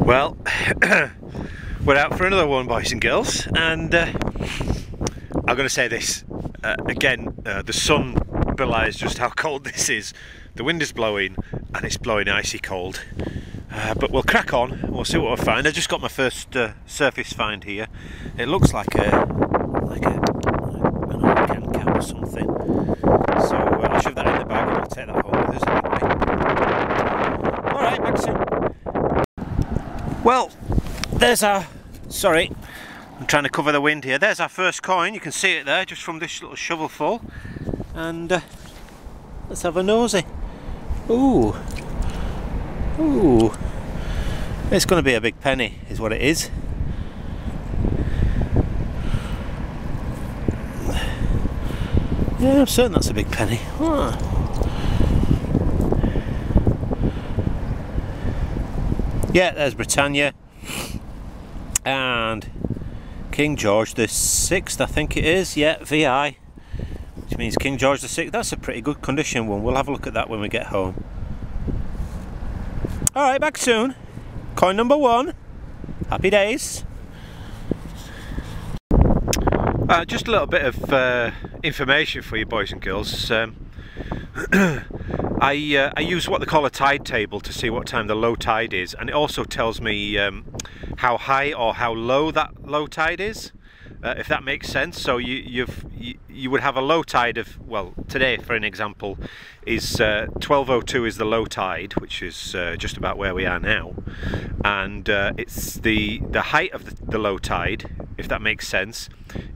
Well, we're out for another one, boys and girls, and I'm going to say this again, the sun belies just how cold this is. The wind is blowing and it's blowing icy cold, but we'll crack on and we'll see what we find. I just got my first surface find here. It looks like an old can cap or something, so I'll shove that in the bag and we'll take that home with us anyway. Alright, back soon. Well, there's our, sorry, I'm trying to cover the wind here. There's our first coin. You can see it there just from this little shovelful. And let's have a nosy. Ooh. Ooh. It's going to be a big penny is what it is. Yeah, I'm certain that's a big penny. Ah. Yeah, there's Britannia and King George the 6th, I think it is. Yeah, VI, which means King George the 6th. That's a pretty good condition one. We'll have a look at that when we get home. Alright, back soon. Coin number 1. Happy days. Just a little bit of information for you, boys and girls. I use what they call a tide table to see what time the low tide is, and it also tells me how high or how low that low tide is, if that makes sense. So you would have a low tide of, well, today for an example is 12:02 is the low tide, which is just about where we are now, and it's the height of the low tide, if that makes sense,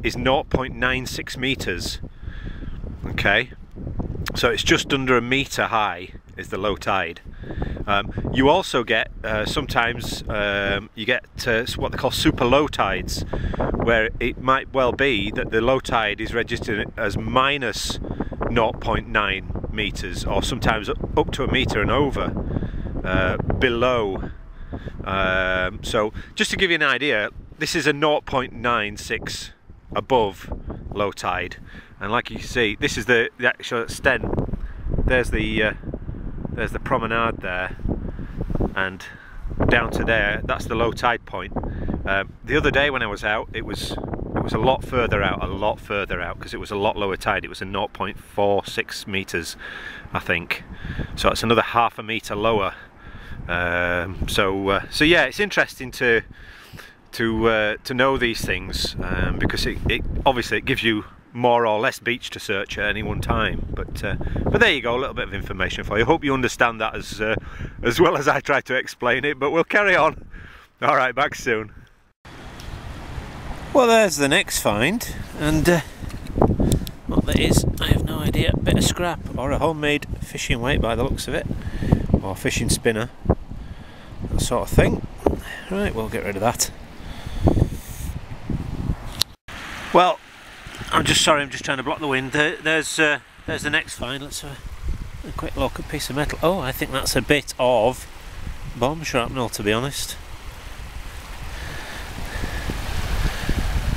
is 0.96 meters. Okay. So it's just under a metre high is the low tide. You also get sometimes you get what they call super low tides, where it might well be that the low tide is registered as minus 0.9 metres, or sometimes up to a metre and over below. So just to give you an idea, this is a 0.96 above low tide. And like you can see, this is the actual extent. There's the promenade there, and down to there, that's the low tide point. The other day when I was out, it was a lot further out, because it was a lot lower tide. It was a 0.46 meters, I think. So it's another half a meter lower. So yeah, it's interesting to know these things, because it obviously it gives you more or less beach to search at any one time, but there you go, a little bit of information for you. Hope you understand that as well as I try to explain it, but we'll carry on. Alright, back soon. Well, there's the next find, and what that is, I have no idea. A bit of scrap, or a homemade fishing weight by the looks of it, or fishing spinner, that sort of thing. Right, we'll get rid of that. Well, I'm just sorry, I'm just trying to block the wind. There's the next find. Let's have a quick look at a piece of metal. Oh, I think that's a bit of bomb shrapnel, to be honest.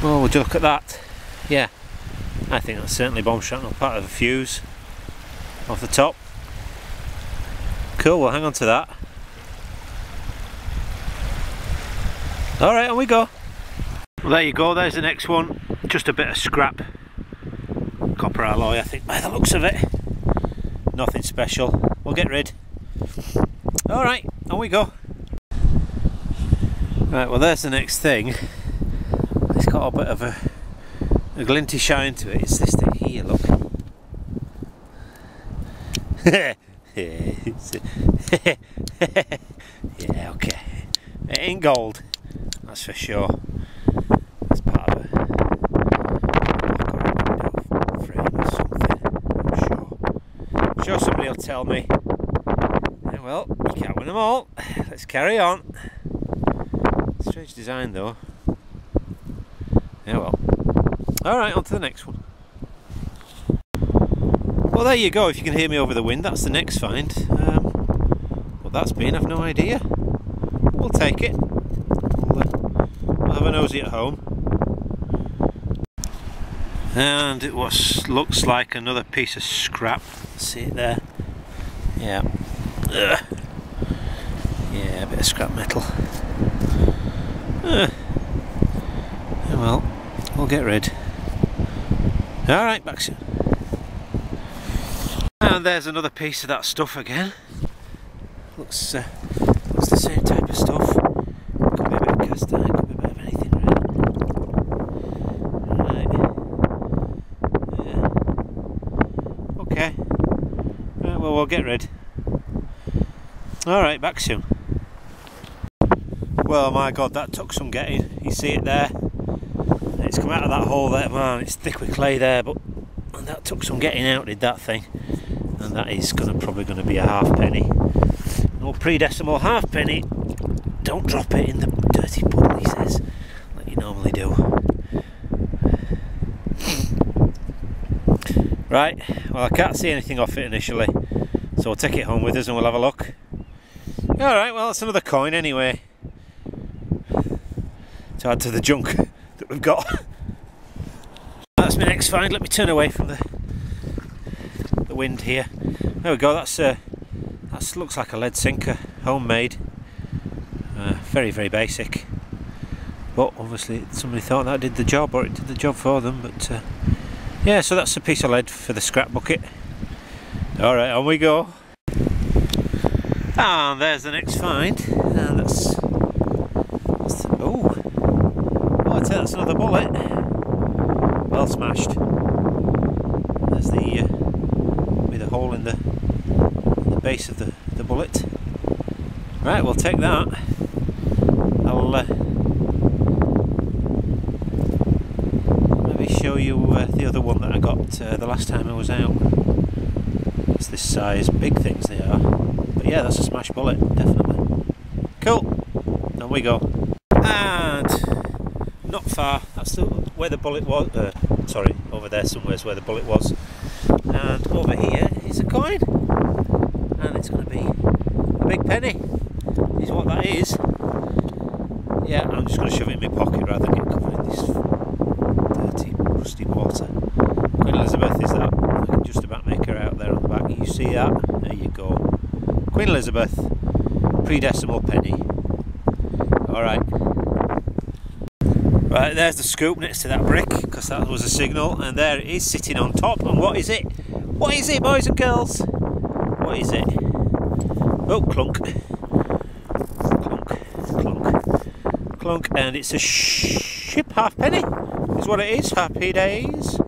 Well, would you look at that? Yeah, I think that's certainly bomb shrapnel, part of a fuse off the top. Cool, we'll hang on to that. Alright, on we go. Well, there you go, there's the next one. Just a bit of scrap copper alloy, I think, by the looks of it. Nothing special. We'll get rid. Alright, on we go. Right, well, there's the next thing. It's got a bit of a glinty shine to it. It's this thing here, look. Yeah, okay. It ain't gold, that's for sure. It's part of a frame or something, I'm sure. I'm sure somebody will tell me. Yeah, well, you can't win them all. Let's carry on. Strange design though. Yeah, well. Alright, on to the next one. Well, there you go. If you can hear me over the wind, that's the next find. What that's been, I've no idea. We'll take it. We'll have a nosy at home. And it looks like another piece of scrap. See it there? Yeah. Yeah, a bit of scrap metal. Oh well, we'll get rid. Alright, back soon. And there's another piece of that stuff again. Looks the same type of stuff. Could be a bit of cast iron, could be a bit of anything really. Right. Yeah. Okay. Right, well, we'll get rid. Alright, back soon. Well, my God, that took some getting. You see it there? It's come out of that hole there, man. It's thick with clay there, but that took some getting out, did that thing? And that is probably going to be a halfpenny. No pre-decimal halfpenny. Don't drop it in the dirty puddle, he says, like you normally do. Right, well, I can't see anything off it initially, so we'll take it home with us and we'll have a look. Alright, well, that's another coin anyway, to add to the junk that we've got. That's my next find. Let me turn away from the wind here. There we go. That looks like a lead sinker, homemade. Very, very basic. But obviously somebody thought that did the job, or it did the job for them. But yeah, so that's a piece of lead for the scrap bucket. All right, on we go. And there's the next find. And I'd say that's another bullet. Well smashed. There's the hole in the base of the bullet. Right, we'll take that. I'll maybe show you the other one that I got the last time I was out. It's this size, big things they are. But yeah, that's a smashed bullet, definitely. Cool. On we go. And not far. That's where the bullet was. Sorry, over there somewhere is where the bullet was. And over here is a coin. And it's going to be a big penny. Is what that is. Yeah, I'm just going to shove it in my pocket rather than get covered in this dirty, rusty water. Queen Elizabeth is that. I can just about make her out there on the back. You see that? There you go. Queen Elizabeth, pre-decimal penny. Alright. Right, there's the scoop next to that brick, because that was a signal, and there it is sitting on top. And what is it? What is it, boys and girls? What is it? Oh, clunk. Clunk, clunk, clunk, and it's a ship halfpenny, is what it is. Happy days.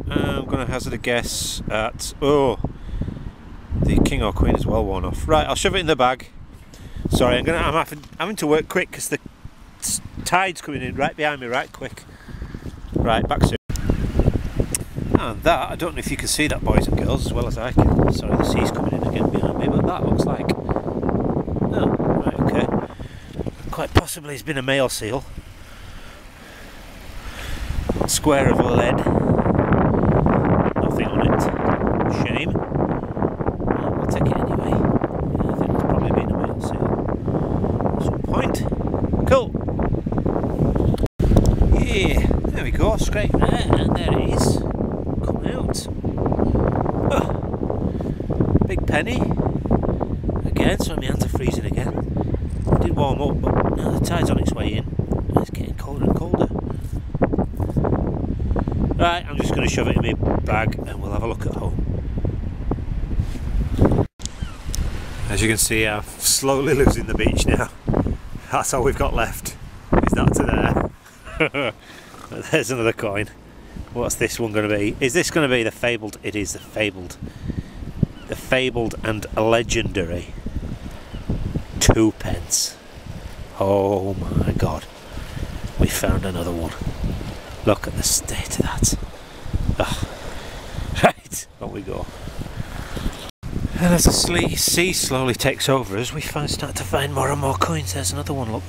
I'm going to hazard a guess at, the king or queen is well worn off. Right, I'll shove it in the bag. Sorry, I'm having to work quick because the tide's coming in right behind me right quick. Right, back soon. And that, I don't know if you can see that, boys and girls, as well as I can. Sorry, the sea's coming in again behind me, but that looks like... Oh, right, okay. Quite possibly it's been a male seal. Square of lead. Nothing on it. Shame. We'll take it anyway. Yeah, I think it's probably been a male seal at some point. Cool. Yeah, there we go, scrape there, and there it is. Come out. Oh, big penny. Again, so my hands are freezing again. It did warm up, but now the tide's on its way in. And it's getting colder and colder. Right, I'm just going to shove it in my bag and we'll have a look at home. As you can see, I'm slowly losing the beach now. That's all we've got left. Is that to there? There's another coin. What's this one going to be? Is this going to be the fabled? It is the fabled and legendary 2p. Oh my God, we found another one. Look at the state of that. Oh. Right, on we go. And as the sea slowly takes over us, we start to find more and more coins. There's another one, look.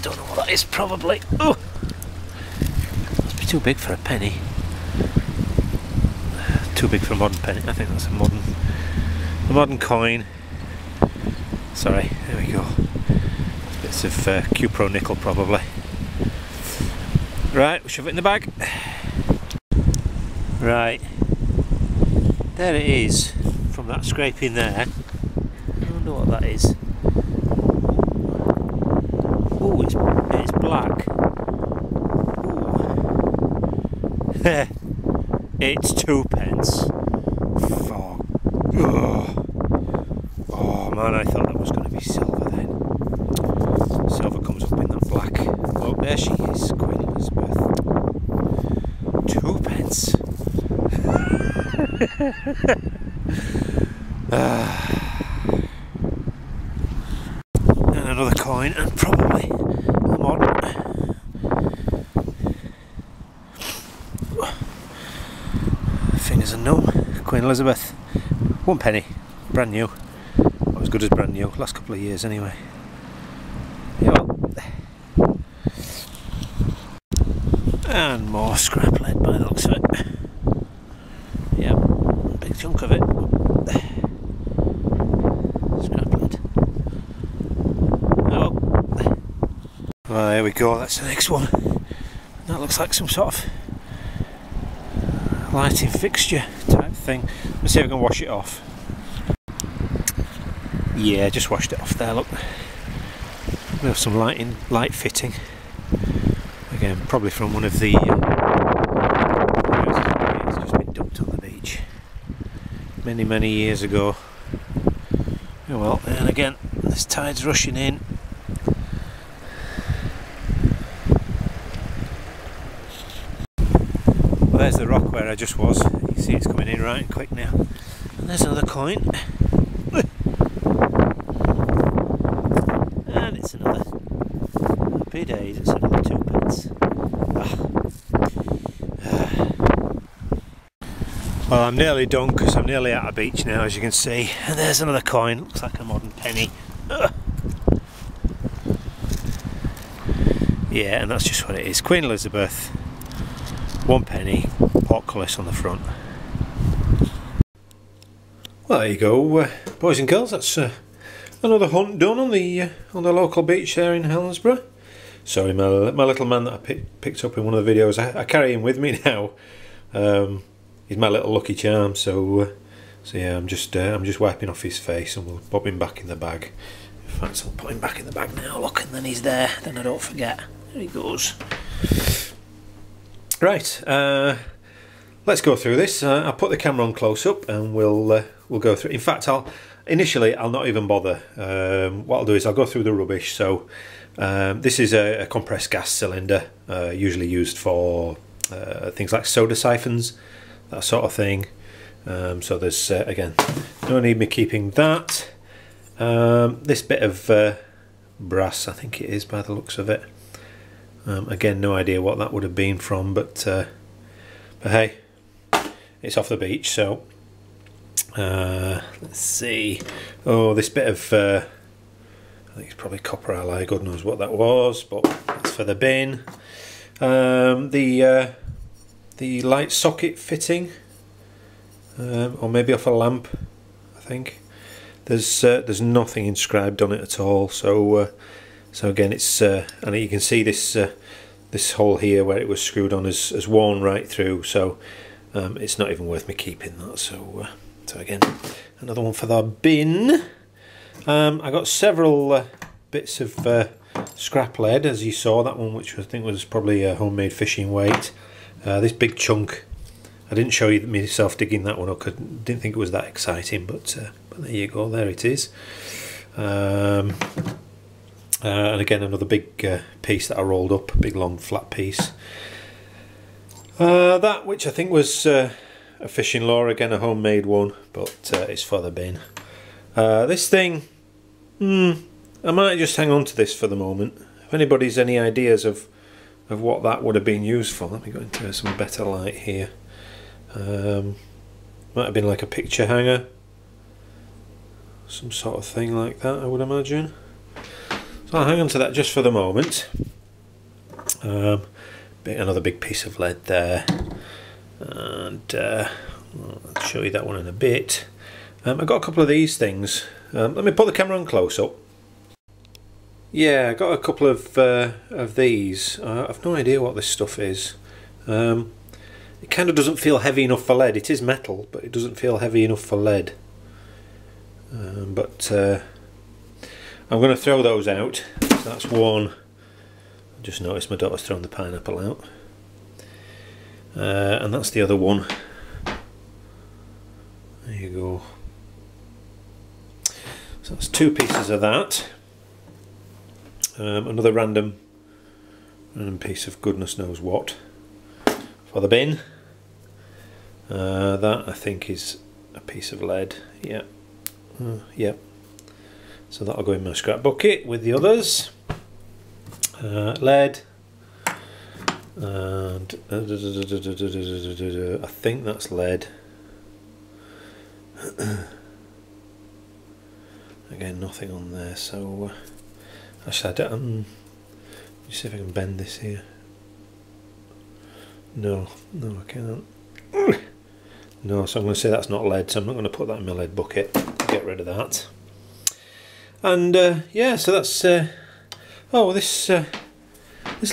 Don't know what that is, probably. Oh, must be too big for a penny. Too big for a modern penny. I think that's a modern coin. Sorry, there we go. Bits of cupro nickel, probably. Right, we'll shove it in the bag. Right, there it is from that scraping there. Oh know what that is. Oh, it's black. It's 2p. Fuck. Oh man, I thought that was going to be silver then. Silver comes up in that black. Oh, there she is, Queen Elizabeth. 2p. And another coin, and probably a modern. Fingers and numb. Queen Elizabeth. 1p. Brand new. Not as good as brand new. Last couple of years anyway. Yeah, well. And more scrap lead by the looks of it. Yeah, big chunk of it. Scrap lead. Oh. Well, there we go. That's the next one. That looks like some sort of lighting fixture type thing. Let's see if I can wash it off. Yeah, just washed it off there, look. We have some light fitting. Again, probably from one of the it's just been dumped on the beach many years ago. Oh well, and again, this tide's rushing in. Well, there's the rock where I just was. You can see it's coming in right and quick now. And there's another coin. And it's another. Happy days, it's another 2p. Well, I'm nearly done because I'm nearly at a beach now, as you can see. And there's another coin. Looks like a modern penny. Yeah, and that's just what it is. Queen Elizabeth. 1p. Portcullis on the front. Well, there you go, boys and girls. That's another hunt done on the local beach there in Helensburgh. Sorry, my little man that I picked up in one of the videos. I carry him with me now. He's my little lucky charm. So yeah, I'm just wiping off his face, and we'll bob him back in the bag. In fact, I'll put him back in the bag now. Look, and then he's there. Then I don't forget. There he goes. Right. Let's go through this. I'll put the camera on close up, and we'll go through. In fact, initially I'll not even bother. What I'll do is I'll go through the rubbish. So this is a compressed gas cylinder, usually used for things like soda siphons, that sort of thing. So there's again no need me keeping that. This bit of brass, I think it is by the looks of it. Again, no idea what that would have been from, but hey, it's off the beach. So let's see. Oh, this bit of I think it's probably copper alloy. God knows what that was, but that's for the bin. The light socket fitting, or maybe off a lamp, I think. There's nothing inscribed on it at all. So again, it's and you can see this this hole here where it was screwed on has worn right through. So it's not even worth me keeping that. So again, another one for the bin. I got several bits of scrap lead, as you saw. That one, which I think was probably a homemade fishing weight. This big chunk, I didn't show you myself digging that one up. I didn't think it was that exciting, but there you go. There it is. And again, another big piece that I rolled up, big long flat piece. That, which I think was a fishing lure, again a homemade one, but it's for the bin. This thing, I might just hang on to this for the moment. If anybody's any ideas of what that would have been used for, let me go into some better light here. Might have been like a picture hanger, some sort of thing like that, I would imagine. So I'll hang on to that just for the moment. Another big piece of lead there, and I'll show you that one in a bit. I've got a couple of these things. Let me put the camera on close up. Yeah, I got a couple of these. I've no idea what this stuff is. It kind of doesn't feel heavy enough for lead. It is metal, but it doesn't feel heavy enough for lead. But I'm going to throw those out. So that's one. I just noticed my daughter's thrown the pineapple out. And that's the other one. There you go. So that's 2 pieces of that. Another random piece of goodness knows what for the bin. That I think is a piece of lead. Yeah. Yeah. So that'll go in my scrap bucket with the others. Lead. And I think that's lead. Again, nothing on there. So actually, I don't. Let me see if I can bend this here. No, I can't. No, so I'm going to say that's not lead. So I'm not going to put that in my lead bucket. Get rid of that. And yeah, so that's oh, this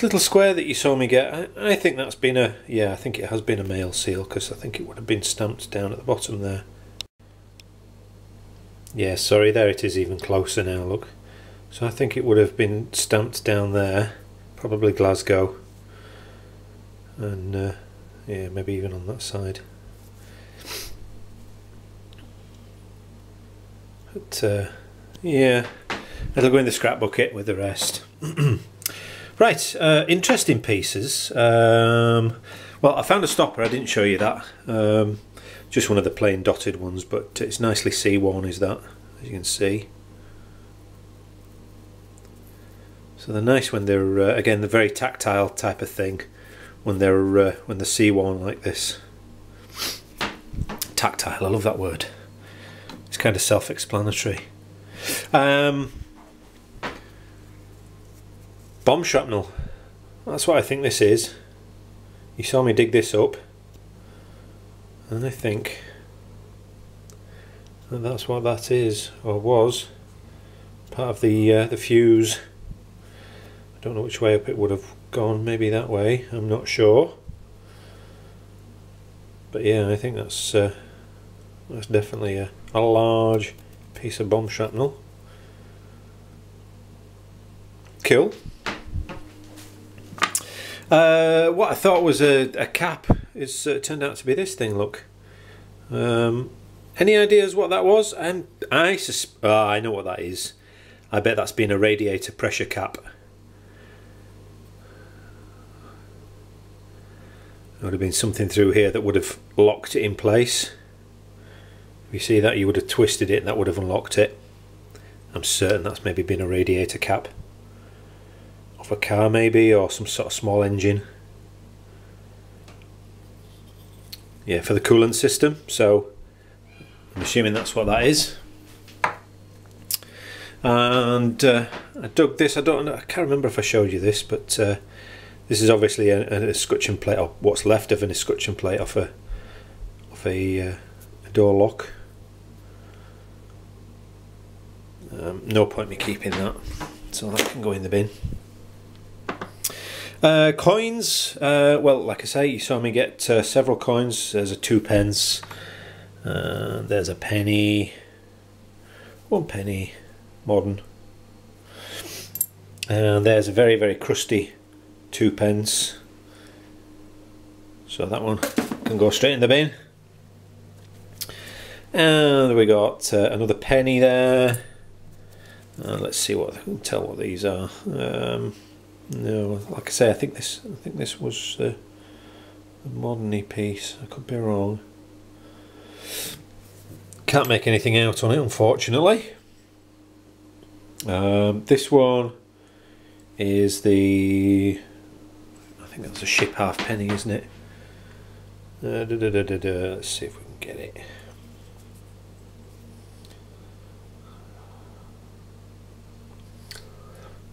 little square that you saw me get. I think that's been a, yeah, I think it has been a male seal, because I think it would have been stamped down at the bottom there. Yeah, sorry, there it is, even closer now, look. So I think it would have been stamped down there, probably Glasgow, and yeah, maybe even on that side. But yeah, it'll go in the scrap bucket with the rest. Right, interesting pieces. Well, I found a stopper, I didn't show you that. Just one of the plain dotted ones, but it's nicely sea-worn, is that, as you can see. So they're nice when they're, again, the very tactile type of thing, when they're sea-worn like this. Tactile, I love that word. It's kind of self-explanatory. Bomb shrapnel. That's what I think this is. You saw me dig this up, and I think that's what that is, or was. Part of the fuse. I don't know which way up it would have gone. Maybe that way. I'm not sure. But yeah, I think that's definitely a large piece of bomb shrapnel. Cool. What I thought was a cap is turned out to be this thing. Look. Any ideas what that was? I know what that is. I bet that's been a radiator pressure cap. There would have been something through here that would have locked it in place. If you see that, you would have twisted it and that would have unlocked it. I'm certain that's maybe been a radiator cap of a car, maybe, or some sort of small engine. Yeah, for the coolant system. So I'm assuming that's what that is. And I dug this. I can't remember if I showed you this, but this is obviously an escutcheon plate, or what's left of an escutcheon plate off a door lock. No point me keeping that, so that can go in the bin. Coins, well, like I say, you saw me get several coins. There's a 2p, there's a penny, 1 penny, modern, and there's a very, very crusty 2p, so that one can go straight in the bin. And we got another penny there. Let's see what I can tell what these are. No, like I say, I think this was the modern piece. I could be wrong. Can't make anything out on it, unfortunately. This one is the, I think that's a ship half penny, isn't it? Let's see if we can get it.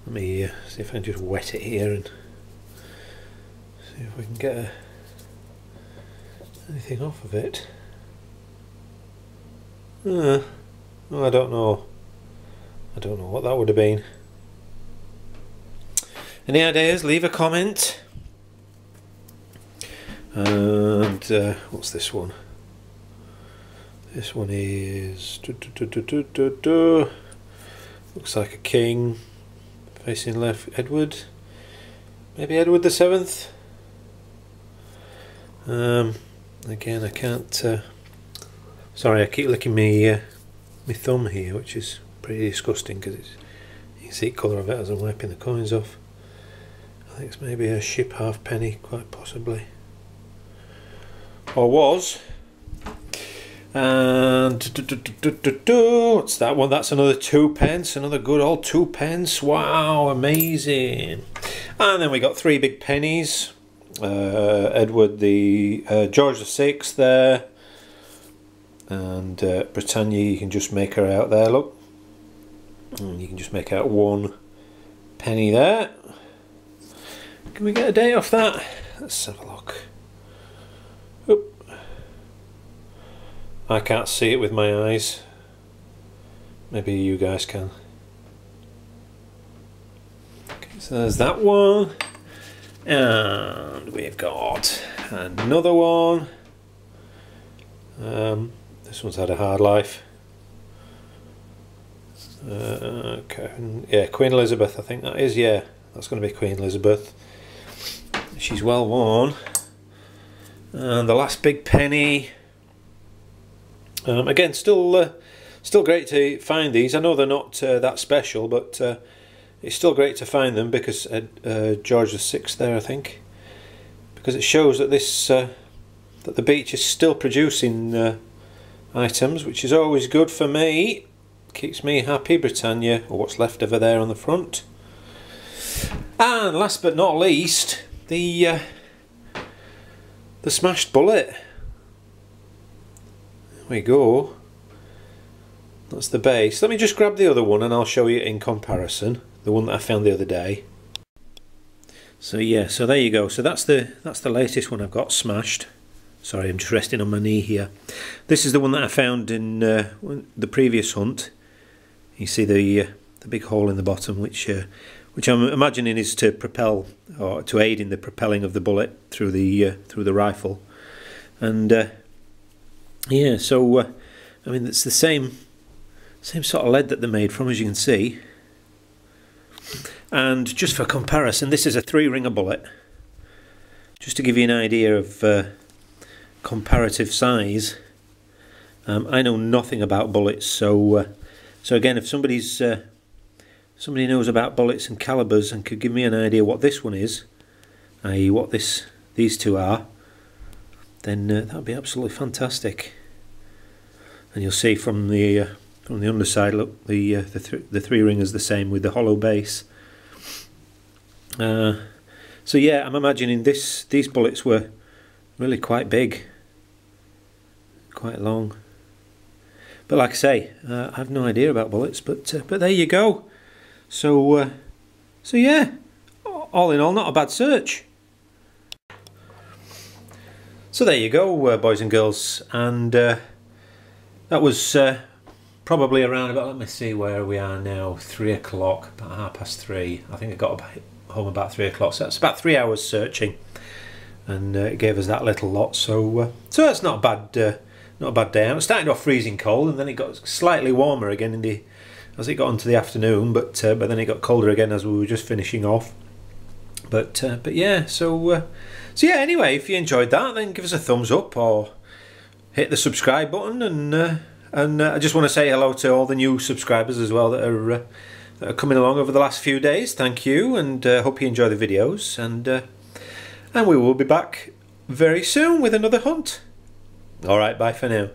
Let me see if I can just wet it here and see if we can get anything off of it. Oh, I don't know. I don't know what that would have been. Any ideas? Leave a comment. And what's this one? This one is Looks like a king. Facing left, Edward. Maybe Edward the 7th. Again, I can't. Sorry, I keep licking my thumb here, which is pretty disgusting because you can see the colour of it as I'm wiping the coins off. I think it's maybe a ship halfpenny, quite possibly, or was. And what's that one? That's another 2p, another good old 2p. Wow, amazing. And then we got 3 big pennies. Edward the George the 6th there, and Britannia. You can just make her out there. Look, and you can just make out 1 penny there. Can we get a date off that? Let's have a look. Oop. I can't see it with my eyes. Maybe you guys can. Okay, so there's that one. And we've got another one. This one's had a hard life. Okay, yeah, Queen Elizabeth, I think that is. Yeah, that's going to be Queen Elizabeth. She's well worn. And the last big penny. Again, still great to find these. I know they're not that special, but it's still great to find them because George the 6th there, I think, because it shows that this that the beach is still producing items, which is always good for me. Keeps me happy. Britannia, or what's left of her there on the front. And last but not least, the smashed bullet. There we go. That's the base. Let me just grab the other one and I'll show you in comparison. The one that I found the other day. So yeah, so there you go. So that's the latest one I've got smashed. Sorry, I'm just resting on my knee here. This is the one that I found in the previous hunt. You see the big hole in the bottom, which I'm imagining is to propel, or to aid in the propelling of the bullet through the rifle. And yeah, so I mean, it's the same sort of lead that they're made from, as you can see. And just for comparison, this is a 3-ringer bullet, just to give you an idea of comparative size. I know nothing about bullets, so again, if somebody knows about bullets and calibers and could give me an idea what this one is, i.e. what these two are, then that would be absolutely fantastic. And you'll see from the underside, look, the 3-ringer's the same with the hollow base. So yeah, I'm imagining these bullets were really quite big, quite long. But like I say, I have no idea about bullets, but there you go. So yeah, all in all, not a bad search. So there you go, boys and girls, and that was probably around about, let me see where we are now, 3 o'clock, about 3:30. I think I got home about 3 o'clock, so that's about 3 hours searching, and it gave us that little lot. So that's not a bad day out. It started off freezing cold, and then it got slightly warmer again as it got into the afternoon, but then it got colder again as we were just finishing off. But yeah, so yeah. Anyway, if you enjoyed that, then give us a thumbs up or hit the subscribe button, and I just want to say hello to all the new subscribers as well that are coming along over the last few days. Thank you, and hope you enjoy the videos, and we will be back very soon with another hunt. All right, bye for now.